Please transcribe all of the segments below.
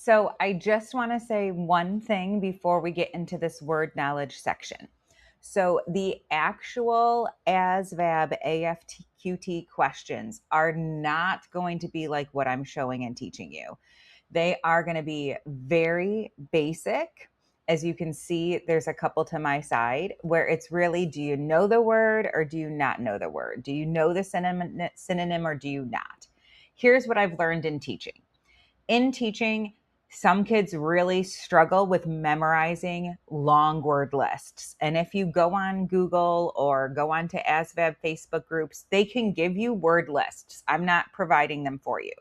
So I just want to say one thing before we get into this word knowledge section. So the actual ASVAB AFQT questions are not going to be like what I'm showing and teaching you. They are going to be very basic. As you can see, there's a couple to my side where it's really, do you know the word or do you not know the word? Do you know the synonym or do you not? Here's what I've learned in teaching. In teaching, some kids really struggle with memorizing long word lists. And if you go on Google or go on to ASVAB Facebook groups, they can give you word lists. I'm not providing them for you.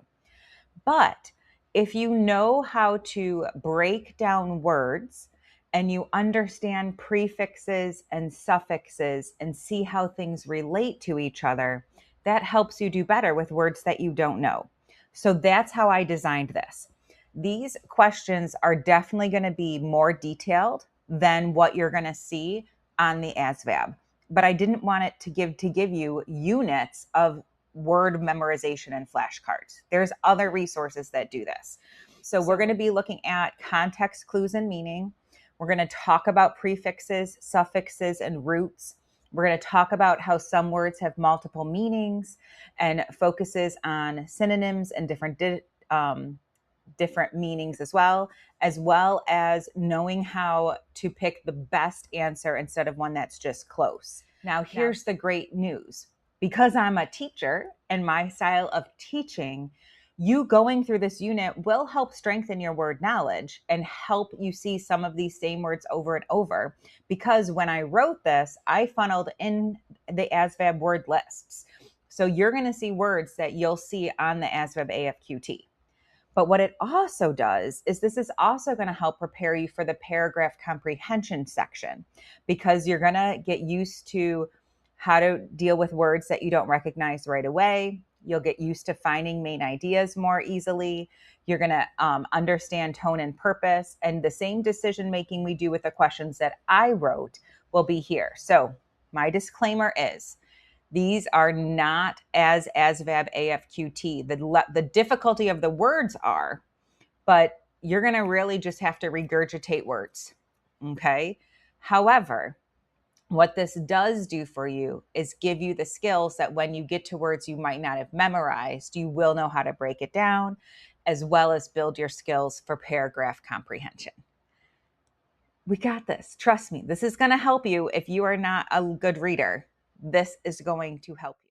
But if you know how to break down words and you understand prefixes and suffixes and see how things relate to each other, that helps you do better with words that you don't know. So that's how I designed this. These questions are definitely going to be more detailed than what you're going to see on the ASVAB. But I didn't want it to give you units of word memorization and flashcards. There's other resources that do this. So we're going to be looking at context, clues, and meaning. We're going to talk about prefixes, suffixes, and roots. We're going to talk about how some words have multiple meanings and focuses on synonyms and different meanings as well as knowing how to pick the best answer instead of one that's just close. Now, here's the great news. Because I'm a teacher and my style of teaching, you going through this unit will help strengthen your word knowledge and help you see some of these same words over and over. Because when I wrote this, I funneled in the ASVAB word lists. So you're going to see words that you'll see on the ASVAB AFQT. But what it also does is this is also going to help prepare you for the paragraph comprehension section, because you're going to get used to how to deal with words that you don't recognize right away. You'll get used to finding main ideas more easily. You're going to understand tone and purpose, and the same decision making we do with the questions that I wrote will be here. So my disclaimer is, these are not as ASVAB AFQT. The difficulty of the words are, but you're going to really just have to regurgitate words. Okay. However, what this does do for you is give you the skills that when you get to words you might not have memorized, you will know how to break it down, as well as build your skills for paragraph comprehension. We got this. Trust me, this is going to help you if you are not a good reader. This is going to help you.